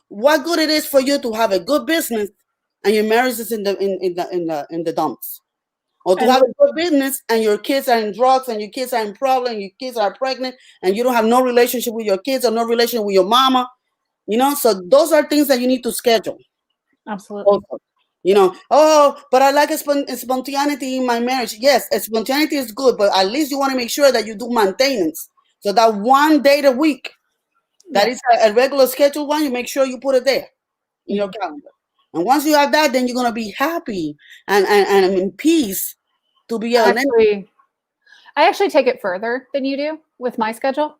What good it is for you to have a good business and your marriage is in the dumps, or to have a good business and your kids are in drugs and your kids are in problems, your kids are pregnant and you don't have no relationship with your kids or no relationship with your mama. So those are things that you need to schedule. Absolutely. Also, but I like spontaneity in my marriage. Yes, spontaneity is good, but at least you want to make sure that you do maintenance. So that one day a week, that is a regular scheduled one, you make sure you put it there in your calendar. And once you have that, then you're going to be happy and in peace to be able I actually take it further than you do with my schedule.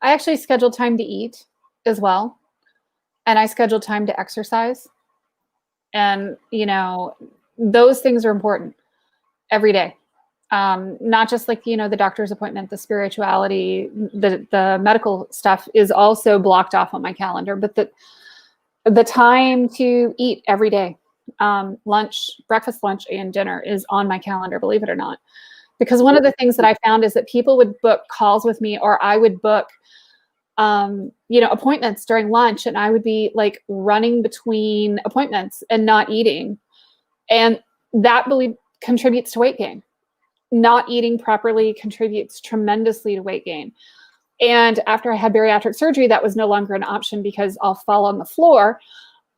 I actually schedule time to eat as well. And I schedule time to exercise. And, those things are important every day. Not just like, the doctor's appointment, the spirituality, the medical stuff is also blocked off on my calendar, but the time to eat every day, lunch, breakfast, lunch, and dinner is on my calendar, believe it or not. Because one of the things that I found is that people would book calls with me, or I would book appointments during lunch, and I would be like running between appointments and not eating. And that contributes to weight gain. Not eating properly contributes tremendously to weight gain. And after I had bariatric surgery, that was no longer an option because I'll fall on the floor.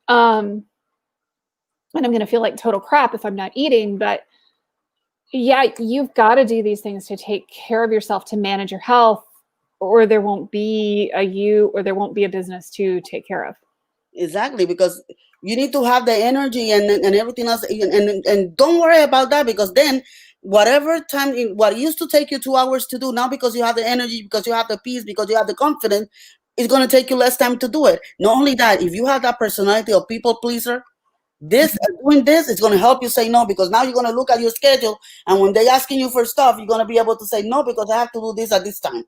And I'm going to feel like total crap if I'm not eating. But yeah, you've got to do these things to take care of yourself, to manage your health, or there won't be there won't be a business to take care of. Exactly, because you need to have the energy and everything else, and don't worry about that, because then whatever time, what used to take you 2 hours to do, now because you have the energy, because you have the peace, because you have the confidence, it's going to take you less time to do it. Not only that, if you have that personality of people pleaser, doing this is going to help you say no, because now you're going to look at your schedule, and when they're asking you for stuff, you're going to be able to say no because I have to do this at this time.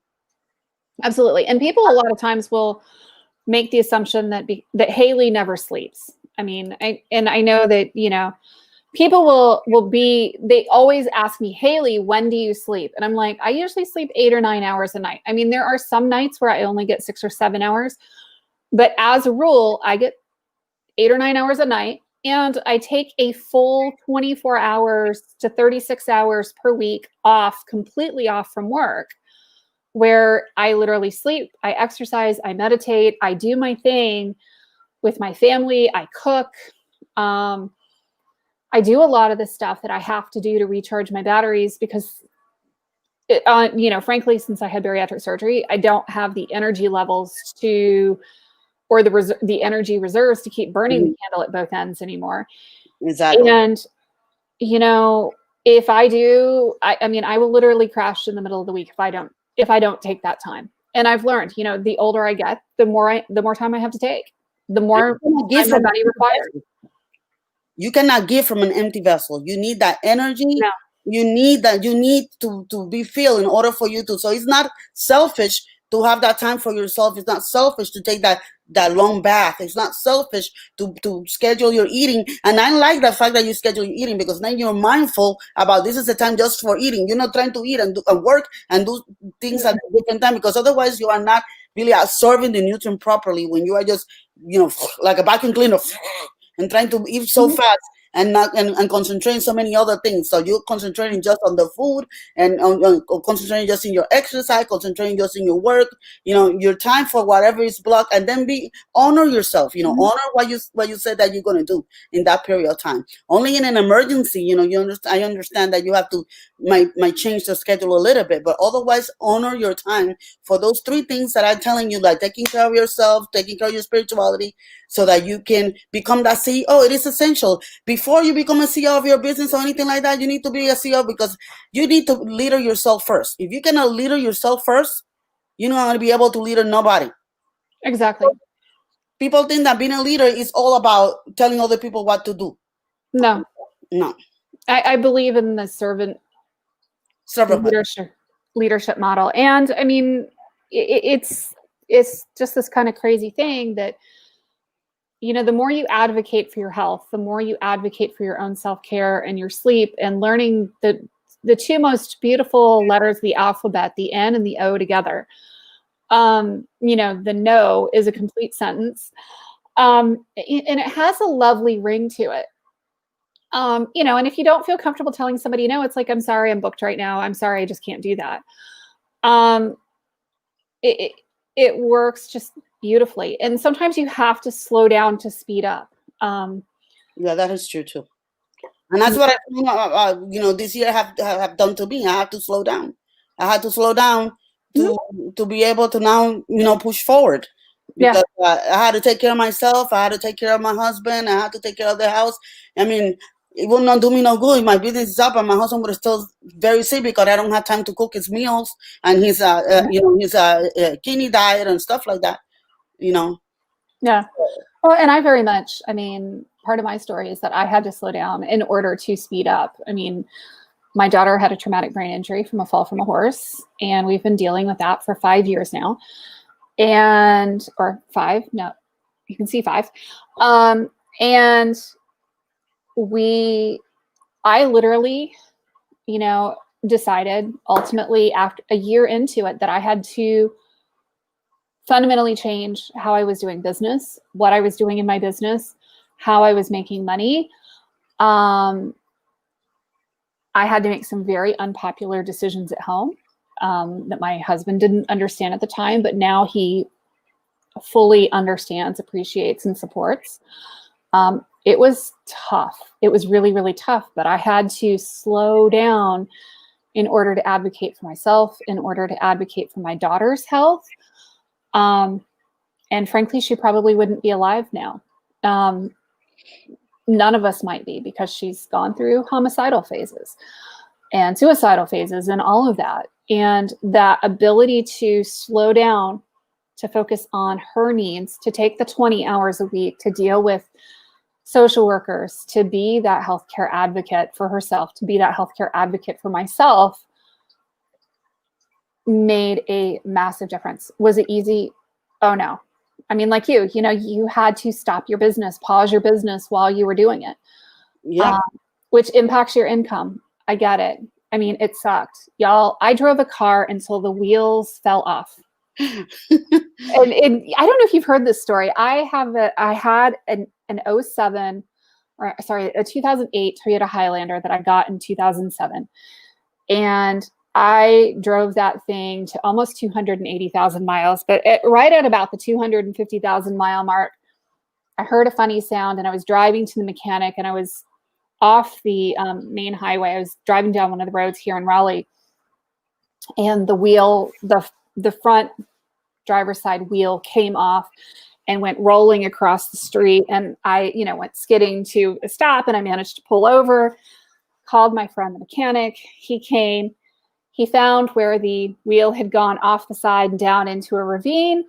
Absolutely. And people a lot of times will make the assumption that Haley never sleeps. I mean, I know that, people they always ask me, Haley, when do you sleep? And I'm like, I usually sleep 8 or 9 hours a night. I mean, there are some nights where I only get 6 or 7 hours, but as a rule, I get 8 or 9 hours a night. And I take a full 24 hours to 36 hours per week off, completely off from work, where I literally sleep, I exercise, I meditate, I do my thing with my family, I cook. I do a lot of the stuff that I have to do to recharge my batteries, because frankly, since I had bariatric surgery, I don't have the energy levels or the energy reserves to keep burning the candle at both ends anymore. Exactly. And, if I do, I mean, I will literally crash in the middle of the week if I don't take that time. And I've learned, the older I get, the more time I have to take, the more time my body requires. You cannot give from an empty vessel. You need that energy. No. You need to be filled in order for you to. So it's not selfish to have that time for yourself. It's not selfish to take that long bath. It's not selfish to schedule your eating. And I like the fact that you schedule your eating, because then you're mindful about this is the time just for eating. You're not trying to eat and work and do things at a different time, because otherwise you are not really absorbing the nutrient properly when you are just, like a vacuum cleaner and trying to eat so fast and not and concentrating so many other things. So you're concentrating just on the food and on concentrating just in your exercise, concentrating just in your work, your time for whatever is blocked, and then honor yourself, honor what you said that you're going to do in that period of time. Only in an emergency, I understand that you have to might change the schedule a little bit, but otherwise honor your time for those three things that I'm telling you, like taking care of yourself, taking care of your spirituality, so that you can become that CEO. It is essential. Before you become a CEO of your business or anything like that, you need to be a CEO, because you need to leader yourself first. If you cannot leader yourself first, you're not going to be able to leader nobody. Exactly. People think that being a leader is all about telling other people what to do. No. I believe in the servant leadership model. And I mean, it's just this kind of crazy thing that, the more you advocate for your health, the more you advocate for your own self-care and your sleep, and learning the two most beautiful letters of the alphabet, the N and the O together. The no is a complete sentence. And it has a lovely ring to it. And if you don't feel comfortable telling somebody no, it's like, I'm sorry, I'm booked right now. I'm sorry, I just can't do that. It works just beautifully. And sometimes you have to slow down to speed up. Yeah, that is true too. And that's what I, this year have done to me. I have to slow down. I had to slow down to be able to now, push forward. Because I had to take care of myself. I had to take care of my husband. I had to take care of the house. I mean, it would not do me no good if my business is up and my husband would still very sick, because I don't have time to cook his meals and his kidney diet and stuff like that. Yeah. Well, and I very much, part of my story is that I had to slow down in order to speed up. My daughter had a traumatic brain injury from a fall from a horse, and we've been dealing with that for 5 years now. Or 5, no, you can see 5. And I literally, decided ultimately after a year into it that I had to fundamentally change how I was doing business, what I was doing in my business, how I was making money. I had to make some very unpopular decisions at home that my husband didn't understand at the time, but now he fully understands, appreciates, and supports. It was tough. It was really, really tough, but I had to slow down in order to advocate for myself, in order to advocate for my daughter's health. And frankly, she probably wouldn't be alive now. None of us might be, because she's gone through homicidal phases and suicidal phases and all of that. And that ability to slow down, to focus on her needs, to take the 20 hours a week to deal with social workers, to be that healthcare advocate for herself, to be that healthcare advocate for myself, made a massive difference. Was it easy? Oh no. Like you had to stop your business, pause your business while you were doing it. Yeah. Which impacts your income. I get it. It sucked. Y'all, I drove a car until the wheels fell off. And I don't know if you've heard this story. I had an 07, or sorry, a 2008 Toyota Highlander that I got in 2007. And I drove that thing to almost 280,000 miles, but right at about the 250,000 mile mark, I heard a funny sound, and I was driving to the mechanic, and I was off the main highway. I was driving down one of the roads here in Raleigh, and the wheel, the front driver's side wheel came off and went rolling across the street. And I, went skidding to a stop, and I managed to pull over, called my friend, the mechanic. He came, he found where the wheel had gone off the side and down into a ravine.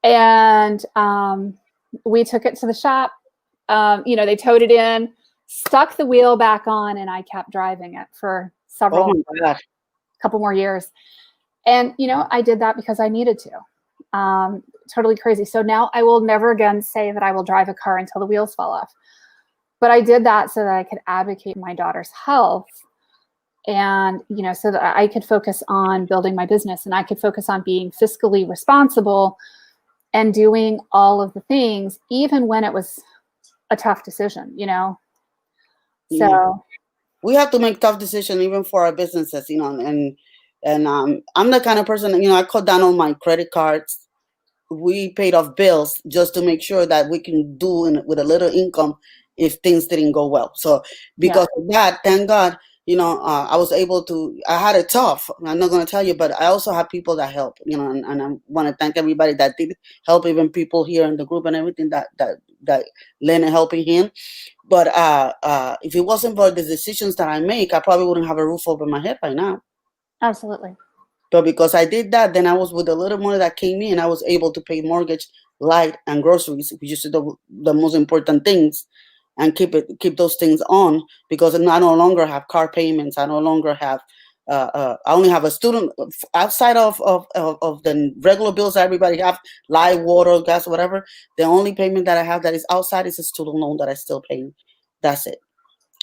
And we took it to the shop. They towed it in, stuck the wheel back on, and I kept driving it for couple more years. And, I did that because I needed to. Totally crazy. So now I will never again say that I will drive a car until the wheels fall off. But I did that so that I could advocate my daughter's health, and, so that I could focus on building my business, and I could focus on being fiscally responsible and doing all of the things, even when it was a tough decision, So we have to make tough decisions even for our businesses, and I'm the kind of person, I cut down on my credit cards. We paid off bills just to make sure that we can do with a little income if things didn't go well. So because of that, thank God, I was able to, I had it tough. I'm not going to tell you, but I also have people that help, and I want to thank everybody that did help, even people here in the group and everything that lend a helping hand. But if it wasn't for the decisions that I make, I probably wouldn't have a roof over my head right now. Absolutely. But because I did that, then I was, with the little money that came in, I was able to pay mortgage, light, and groceries, which is the most important things, and keep those things on, because I no longer have car payments. I no longer have. I only have a student outside of the regular bills that everybody have, light, water, gas, whatever. The only payment that I have that is outside is a student loan that I still pay. That's it.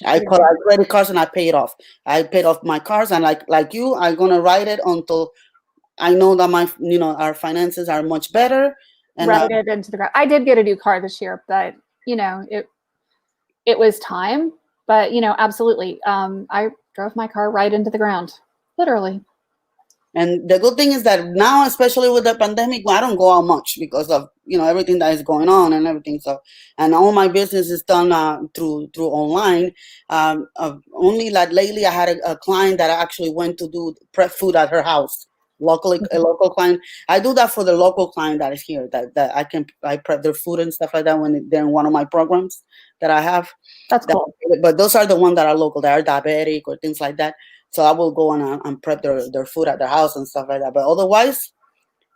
I call out credit cards and I pay it off. I paid off my cars, and like you, I'm gonna ride it until I know that our finances are much better. And ride it into the ground. I did get a new car this year, but it was time. But absolutely, I drove my car right into the ground, literally. And the good thing is that now, especially with the pandemic, I don't go out much because of everything that is going on and everything. So, and all my business is done through online. Only like lately, I had a client that I actually went to do prep food at her house. Locally, a local client. I do that for the local client that is here. That I prep their food and stuff like that when they're in one of my programs that I have. That's cool. But those are the ones that are local. That are diabetic or things like that. So I will go and prep their food at their house and stuff like that. But otherwise,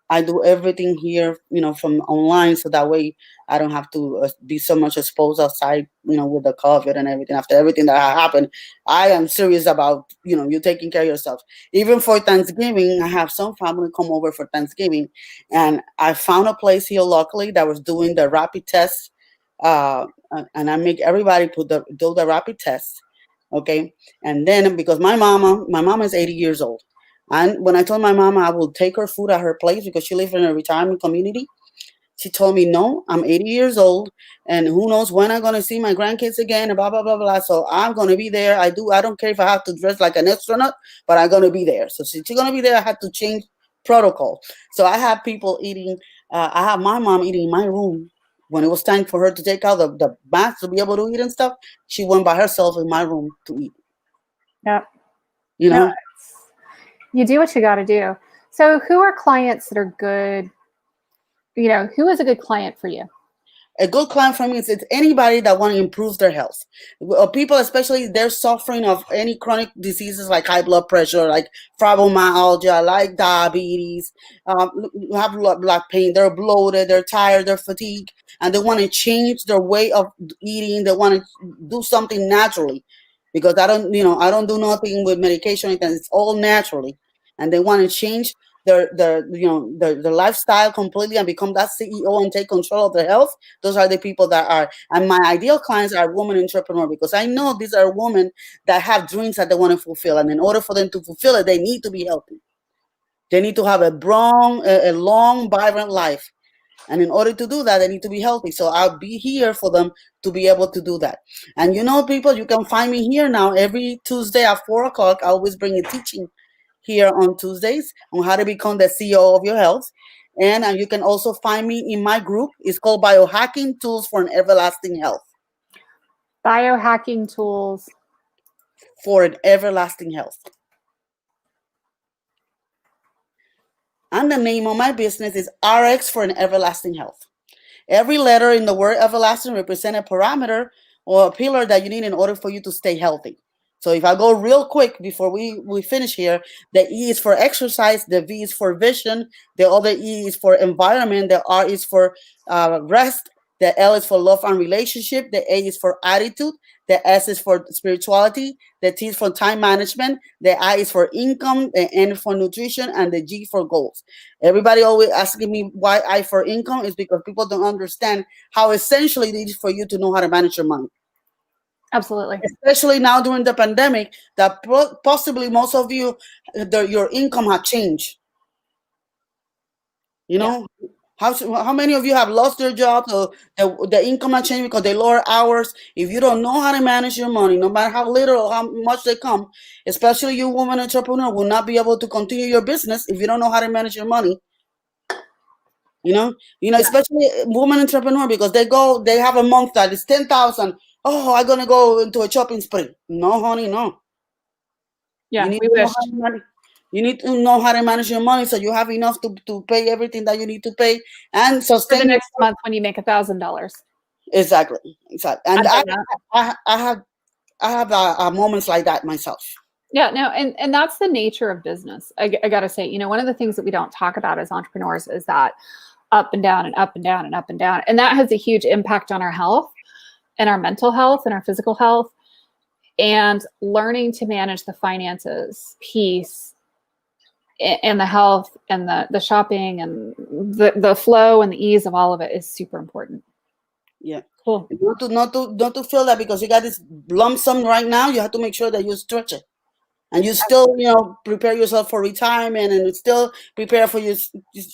I do everything here, from online. So that way I don't have to be so much exposed outside, with the COVID and everything. After everything that happened, I am serious about, you taking care of yourself. Even for Thanksgiving, I have some family come over for Thanksgiving. And I found a place here locally that was doing the rapid test. And I make everybody do the rapid test. Okay. And then because my mama is 80 years old. And when I told my mama I will take her food at her place because she lives in a retirement community, she told me, no, I'm 80 years old and who knows when I'm going to see my grandkids again and blah, blah, blah, blah. So I'm going to be there. I don't care if I have to dress like an astronaut, but I'm going to be there. So since she's going to be there, I had to change protocol. So I have people eating. I have my mom eating in my room. When it was time for her to take out the bath to be able to eat and stuff, she went by herself in my room to eat. Yeah. No, you do what you got to do. So who are clients that are good? Who is a good client for you? A good client for me is it's anybody that want to improve their health. People, especially, they're suffering of any chronic diseases like high blood pressure, like fibromyalgia, like diabetes, have back pain, they're bloated, they're tired, they're fatigued, and they want to change their way of eating. They want to do something naturally because I don't do nothing with medication. It's all naturally, and they want to change their lifestyle completely and become that CEO and take control of their health. Those are the people that are, and my ideal clients are women entrepreneurs, because I know these are women that have dreams that they want to fulfill, and in order for them to fulfill it, they need to be healthy. They need to have a long, vibrant life. And in order to do that, they need to be healthy. So I'll be here for them to be able to do that. And people, you can find me here now every Tuesday at 4:00. I always bring a teaching here on Tuesdays on how to become the CEO of your health. And you can also find me in my group. It's called Biohacking Tools for an Everlasting Health. Biohacking Tools for an Everlasting Health. And the name of my business is RX for an Everlasting Health. Every letter in the word everlasting represents a parameter or a pillar that you need in order for you to stay healthy. So if I go real quick before we finish here, the E is for exercise, the V is for vision, the other E is for environment, the R is for rest, the L is for love and relationship, the A is for attitude, the S is for spirituality, the T is for time management, the I is for income, the N for nutrition, and the G for goals. Everybody always asking me why I for income is because people don't understand how essential it is for you to know how to manage your money. Absolutely. Especially now during the pandemic, that possibly most of you, your income has changed. You know, how many of you have lost their jobs or the income has changed because they lower hours? If you don't know how to manage your money, no matter how little or how much they come, especially you woman entrepreneur will not be able to continue your business if you don't know how to manage your money. Especially woman entrepreneur, because they have a month that is 10,000. Oh, I'm gonna go into a shopping spree. No, honey, no. Yeah, You need we to know wish. how to manage. You need to know how to manage your money so you have enough to pay everything that you need to pay and For the sustain next month when you make $1,000. Exactly. And I've done that. I have moments like that myself. Yeah, no, and that's the nature of business. I got to say, one of the things that we don't talk about as entrepreneurs is that up and down and up and down and up and down. And that has a huge impact on our health and our mental health and our physical health. And learning to manage the finances piece and the health and the shopping and the flow and the ease of all of it is super important. Yeah. Cool. Not to feel that because you got this lump sum right now, you have to make sure that you stretch it. And you still, prepare yourself for retirement and still prepare for your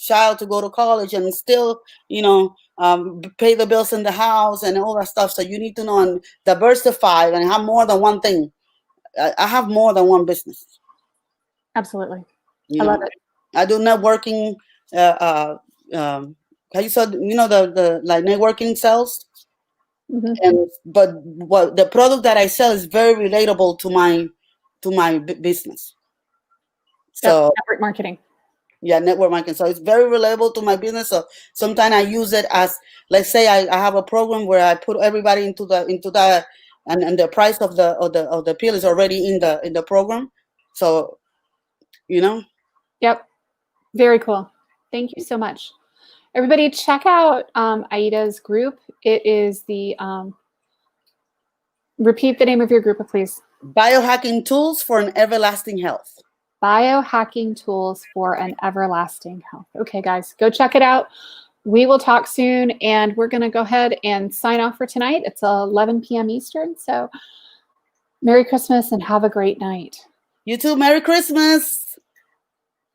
child to go to college and still, pay the bills in the house and all that stuff. So you need to know and diversify and have more than one thing. I have more than one business. Absolutely. I love it. I do networking. How you said, the like networking sales. Mm-hmm. But what the product that I sell is very relatable to my business. So network marketing. Yeah, network marketing. So it's very relatable to my business. So sometimes I use it as, let's say I have a program where I put everybody into that, and the price of the pill is already in the program. So, Yep. Very cool. Thank you so much. Everybody check out Aida's group. It is the, repeat the name of your group, please. Biohacking Tools for an Everlasting Health. Biohacking Tools for an Everlasting Health. Okay, guys, go check it out. We will talk soon, and we're going to go ahead and sign off for tonight. It's 11 p.m. Eastern, so Merry Christmas and have a great night. You too. Merry Christmas.